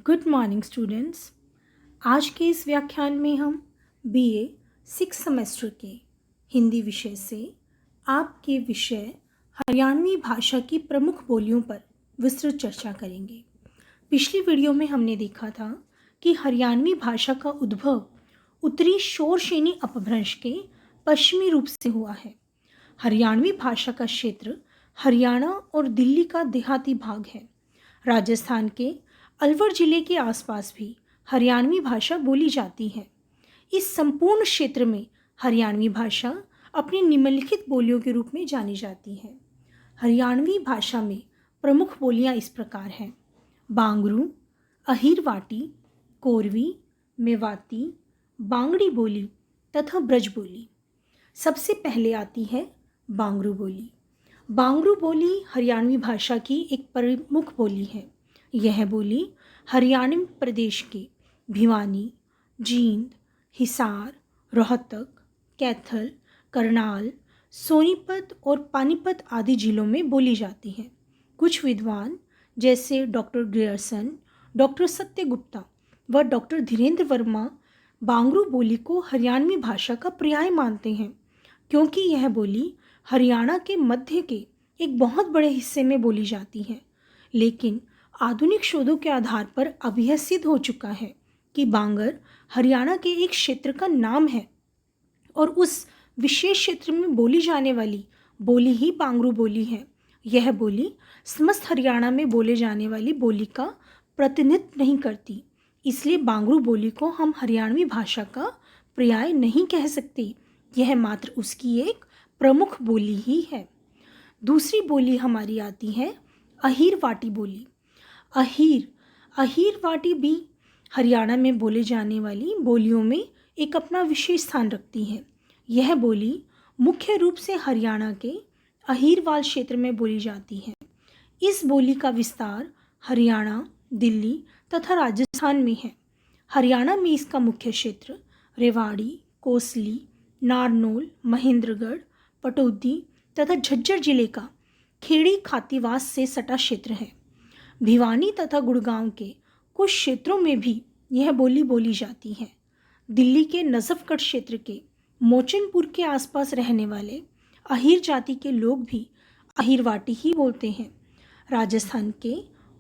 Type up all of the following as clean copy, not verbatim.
Good morning students. आज के इस व्याख्यान में हम बीए 6 सेमेस्टर के हिंदी विषय से आपके विषय हरियाणवी भाषा की प्रमुख बोलियों पर विस्तृत चर्चा करेंगे। पिछली वीडियो में हमने देखा था कि हरियाणवी भाषा का उद्भव उत्तरी शोरसेनी अपभ्रंश के पश्चिमी रूप से हुआ है। हरियाणवी भाषा का क्षेत्र हरियाणा और दिल्ली का देहाती भाग है। राजस्थान के अलवर जिले के आसपास भी हरियाणवी भाषा बोली जाती है। इस संपूर्ण क्षेत्र में हरियाणवी भाषा अपनी निम्नलिखित बोलियों के रूप में जानी जाती है। हरियाणवी भाषा में प्रमुख बोलियां इस प्रकार हैं: बांगरू, अहीरवाटी, कोरवी, मेवाती, बांगड़ी बोली तथा ब्रज बोली। सबसे पहले आती है बांगरू बोली। बांगरू बोली हरियाणवी भाषा की एक प्रमुख बोली है। यह बोली हरियाणा प्रदेश के भिवानी, जींद, हिसार, रोहतक, कैथल, करनाल, सोनीपत और पानीपत आदि जिलों में बोली जाती है। कुछ विद्वान जैसे डॉक्टर ग्रियर्सन, डॉक्टर सत्यगुप्ता व डॉक्टर धीरेन्द्र वर्मा बांगरू बोली को हरियाणवी भाषा का पर्याय मानते हैं, क्योंकि यह बोली हरियाणा के मध्य के एक बहुत बड़े हिस्से में बोली जाती है। लेकिन आधुनिक शोधों के आधार पर अब यह सिद्ध हो चुका है कि बांगर हरियाणा के एक क्षेत्र का नाम है और उस विशेष क्षेत्र में बोली जाने वाली बोली ही बांगरू बोली है। यह बोली समस्त हरियाणा में बोले जाने वाली बोली का प्रतिनिधित्व नहीं करती, इसलिए बांगरू बोली को हम हरियाणवी भाषा का पर्याय नहीं कह सकते। यह मात्र उसकी एक प्रमुख बोली ही है। दूसरी बोली हमारी आती है अहीरवाटी बोली। अहीरवाटी भी हरियाणा में बोले जाने वाली बोलियों में एक अपना विशेष स्थान रखती है। यह बोली मुख्य रूप से हरियाणा के अहीरवाल क्षेत्र में बोली जाती है। इस बोली का विस्तार हरियाणा, दिल्ली तथा राजस्थान में है। हरियाणा में इसका मुख्य क्षेत्र रेवाड़ी, कोसली, नारनौल, महेंद्रगढ़, पटौदी तथा झज्जर जिले का खेड़ी खातीवास से सटा क्षेत्र है। भिवानी तथा गुड़गांव के कुछ क्षेत्रों में भी यह बोली बोली जाती है। दिल्ली के नजफगढ़ क्षेत्र के मोचनपुर के आसपास रहने वाले अहीर जाति के लोग भी अहीरवाटी ही बोलते हैं। राजस्थान के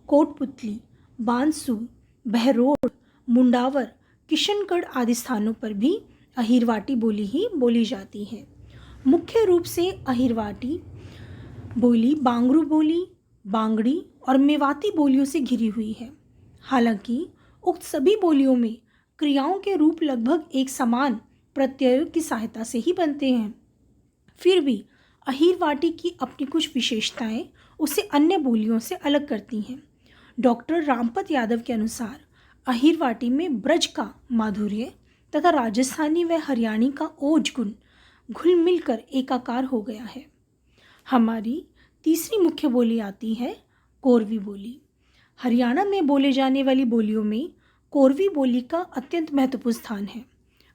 कोटपुतली, बानसूर, बहरोड, मुंडावर, किशनगढ़ आदि स्थानों पर भी अहीरवाटी बोली ही बोली जाती है। मुख्य रूप से अहीरवाटी बोली बांगरू बोली, बांगड़ी और मेवाती बोलियों से घिरी हुई है। हालांकि उक्त सभी बोलियों में क्रियाओं के रूप लगभग एक समान प्रत्ययों की सहायता से ही बनते हैं। फिर भी अहीरवाटी की अपनी कुछ विशेषताएं उसे अन्य बोलियों से अलग करती हैं। डॉक्टर रामपत यादव के अनुसार अहीरवाटी में ब्रज का माधुर्य तथा राजस्थानी व हरियाणी का ओज गुण घुल मिलकर एकाकार हो गया है। हमारी तीसरी मुख्य बोली आती है कोरवी बोली। हरियाणा में बोले जाने वाली बोलियों में कोरवी बोली का अत्यंत महत्वपूर्ण स्थान है।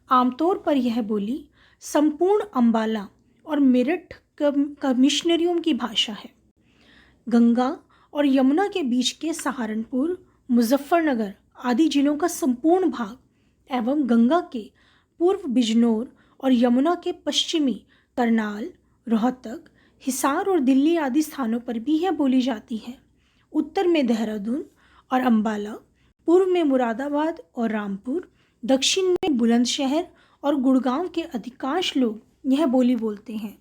आमतौर पर यह बोली संपूर्ण अंबाला और मेरठ कमिश्नरियों की भाषा है। गंगा और यमुना के बीच के सहारनपुर, मुजफ्फरनगर आदि जिलों का संपूर्ण भाग एवं गंगा के पूर्व बिजनौर और यमुना के पश्चिमी करनाल, रोहतक, हिसार और दिल्ली आदि स्थानों पर भी यह बोली जाती है। उत्तर में देहरादून और अंबाला, पूर्व में मुरादाबाद और रामपुर, दक्षिण में बुलंदशहर और गुड़गांव के अधिकांश लोग यह बोली बोलते हैं।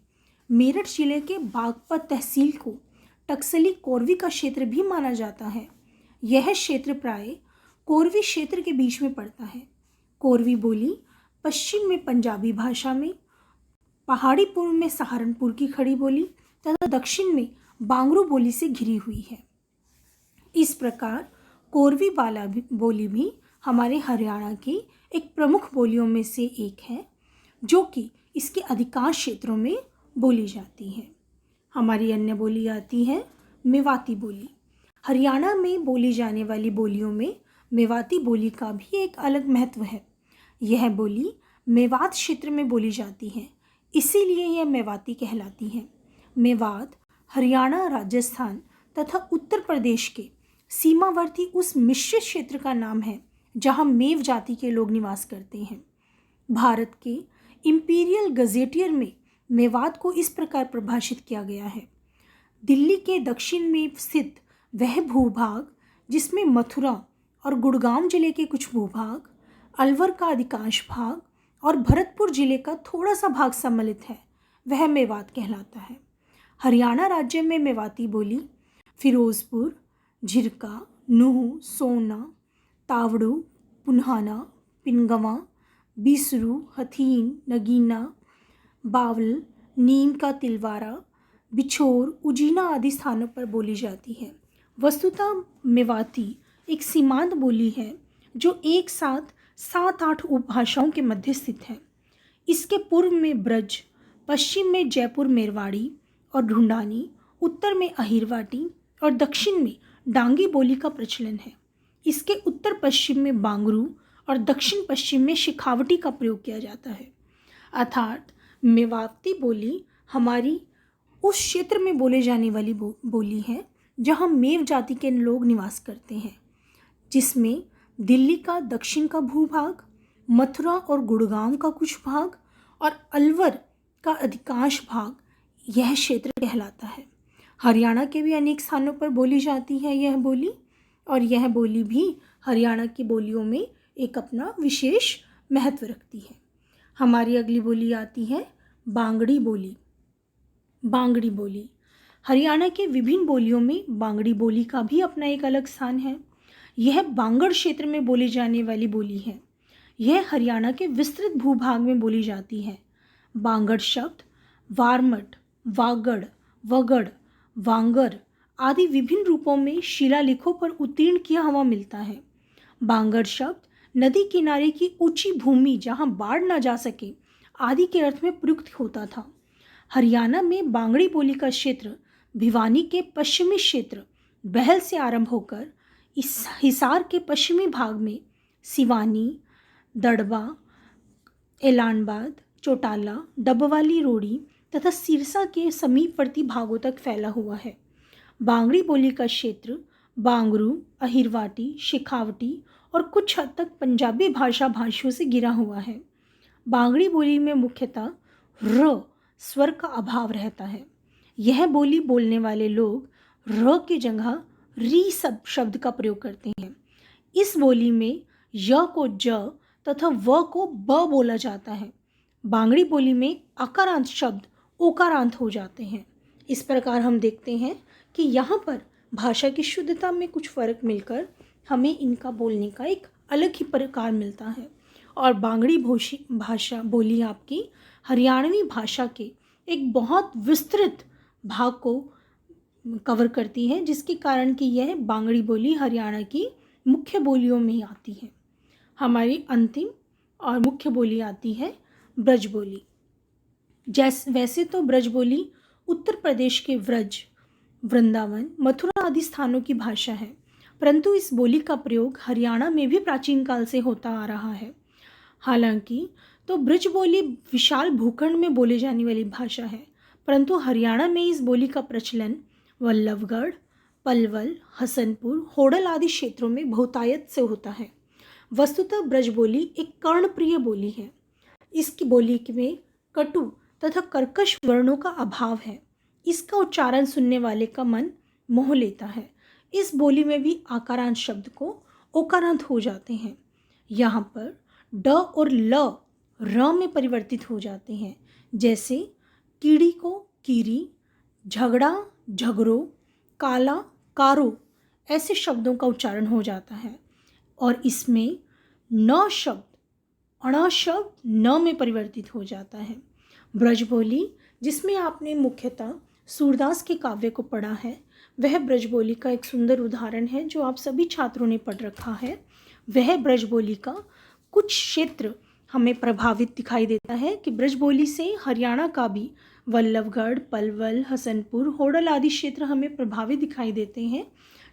मेरठ जिले के बागपत तहसील को टक्सली कोरवी का क्षेत्र भी माना जाता है। यह क्षेत्र प्राय कोरवी क्षेत्र के बीच में पड़ता है। कोरवी बोली पश्चिम में पंजाबी भाषा में, पहाड़ी पूर्व में सहारनपुर की खड़ी बोली तथा दक्षिण में बांगरू बोली से घिरी हुई है। इस प्रकार कोरवी वाला बोली भी हमारे हरियाणा की एक प्रमुख बोलियों में से एक है, जो कि इसके अधिकांश क्षेत्रों में बोली जाती है। हमारी अन्य बोली आती है मेवाती बोली। हरियाणा में बोली जाने वाली बोलियों में मेवाती बोली का भी एक अलग महत्व है। यह बोली मेवात क्षेत्र में बोली जाती है, इसीलिए यह मेवाती कहलाती है। मेवात हरियाणा, राजस्थान तथा उत्तर प्रदेश के सीमावर्ती उस मिश्रित क्षेत्र का नाम है जहां मेव जाति के लोग निवास करते हैं। भारत के इंपीरियल गजेटियर में मेवात को इस प्रकार परिभाषित किया गया है। दिल्ली के दक्षिण में स्थित वह भूभाग जिसमें मथुरा और गुड़गांव जिले के कुछ भूभाग, अलवर का अधिकांश भाग और भरतपुर जिले का थोड़ा सा भाग सम्मिलित है, वह मेवात कहलाता है। हरियाणा राज्य में मेवाती बोली फिरोजपुर, झिरका, नूह, सोना, तावड़ू, पुन्हाना, पिनगवा, बीसरू, हथीन, नगीना, बावल, नीम का तिलवारा, बिछोर, उजीना आदि स्थानों पर बोली जाती है। वस्तुतः मेवाती एक सीमांत बोली है जो एक साथ 7-8 उपभाषाओं के मध्य स्थित है। इसके पूर्व में ब्रज, पश्चिम में जयपुर मेरवाड़ी और ढूंढानी, उत्तर में अहिरवाटी और दक्षिण में डांगी बोली का प्रचलन है। इसके उत्तर पश्चिम में बांगरू और दक्षिण पश्चिम में शेखावटी का प्रयोग किया जाता है। अर्थात मेवाती बोली हमारी उस क्षेत्र में बोले जाने वाली बोली है जहाँ मेव जाति के लोग निवास करते हैं, जिसमें दिल्ली का दक्षिण का भूभाग, मथुरा और गुड़गांव का कुछ भाग और अलवर का अधिकांश भाग यह क्षेत्र कहलाता है। हरियाणा के भी अनेक स्थानों पर बोली जाती है यह बोली, और यह बोली भी हरियाणा की बोलियों में एक अपना विशेष महत्व रखती है। हमारी अगली बोली आती है बांगड़ी बोली। बांगड़ी बोली हरियाणा के विभिन्न बोलियों में बांगड़ी बोली का भी अपना एक अलग स्थान है। यह बांगड़ क्षेत्र में बोली जाने वाली बोली है। यह हरियाणा के विस्तृत भूभाग में बोली जाती है। बांगड़ शब्द वारमट, वागड़, वगड़, वांगर आदि विभिन्न रूपों में शिलालेखों पर उत्तीर्ण किया हुआ मिलता है। बांगड़ शब्द नदी किनारे की ऊंची भूमि जहां बाढ़ न जा सके आदि के अर्थ में प्रयुक्त होता था। हरियाणा में बांगड़ी बोली का क्षेत्र भिवानी के पश्चिमी क्षेत्र बहल से आरंभ होकर इस हिसार के पश्चिमी भाग में सिवानी, दड़बा, एलानबाद, चौटाला, डबवाली रोड़ी तथा सिरसा के समीपवर्ती भागों तक फैला हुआ है। बांगड़ी बोली का क्षेत्र बांगरू, अहिरवाटी, शेखावटी और कुछ हद तक पंजाबी भाषाओं से घिरा हुआ है। बांगड़ी बोली में मुख्यतः र स्वर का अभाव रहता है। यह बोली बोलने वाले लोग र की जगह री शब्द का प्रयोग करते हैं। इस बोली में य को ज तथा व को ब बोला जाता है। बांगड़ी बोली में आकारांत शब्द ओकारांत हो जाते हैं। इस प्रकार हम देखते हैं कि यहाँ पर भाषा की शुद्धता में कुछ फर्क मिलकर हमें इनका बोलने का एक अलग ही प्रकार मिलता है। और बांगड़ी भाषा बोली आपकी हरियाणवी भाषा के एक बहुत विस्तृत भाग को कवर करती है, जिसके कारण कि यह बांगड़ी बोली हरियाणा की मुख्य बोलियों में ही आती है। हमारी अंतिम और मुख्य बोली आती है ब्रज बोली। वैसे तो ब्रज बोली उत्तर प्रदेश के व्रज, वृंदावन, मथुरा आदि स्थानों की भाषा है, परंतु इस बोली का प्रयोग हरियाणा में भी प्राचीन काल से होता आ रहा है। हालांकि तो ब्रज बोली विशाल भूखंड में बोले जाने वाली भाषा है, परंतु हरियाणा में इस बोली का प्रचलन वल्लभगढ़, पलवल, हसनपुर, होडल आदि क्षेत्रों में बहुतायत से होता है। वस्तुतः ब्रज बोली एक कर्णप्रिय बोली है। इसकी बोली में कटु तथा कर्कश वर्णों का अभाव है। इसका उच्चारण सुनने वाले का मन मोह लेता है। इस बोली में भी आकारांत शब्द को ओकारांत हो जाते हैं। यहाँ पर ड और ल र में परिवर्तित हो जाते हैं, जैसे कीड़ी को कीरी, झगड़ा झगड़ो, काला कारो ऐसे शब्दों का उच्चारण हो जाता है। और इसमें न शब्द अण शब्द न में परिवर्तित हो जाता है। ब्रज बोली जिसमें आपने मुख्यतः सूरदास के काव्य को पढ़ा है, वह ब्रज बोली का एक सुंदर उदाहरण है जो आप सभी छात्रों ने पढ़ रखा है। वह ब्रज बोली का कुछ क्षेत्र हमें प्रभावित दिखाई देता है कि ब्रज बोली से हरियाणा का भी वल्लभगढ़, पलवल, हसनपुर, होडल आदि क्षेत्र हमें प्रभावित दिखाई देते हैं,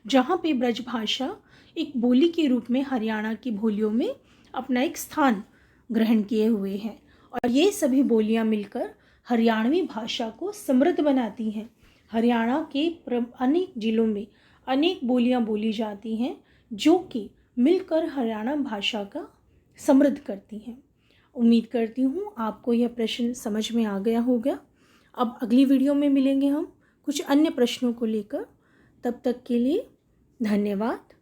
जहाँ पे ब्रज भाषा एक बोली के रूप में हरियाणा की बोलियों में अपना एक स्थान ग्रहण किए हुए हैं। और ये सभी बोलियाँ मिलकर हरियाणवी भाषा को समृद्ध बनाती हैं। हरियाणा के अनेक जिलों में अनेक बोलियां बोली जाती हैं जो कि मिलकर हरियाणा भाषा का समृद्ध करती हैं। उम्मीद करती हूँ आपको यह प्रश्न समझ में आ गया होगा। अब अगली वीडियो में मिलेंगे हम कुछ अन्य प्रश्नों को लेकर। तब तक के लिए धन्यवाद।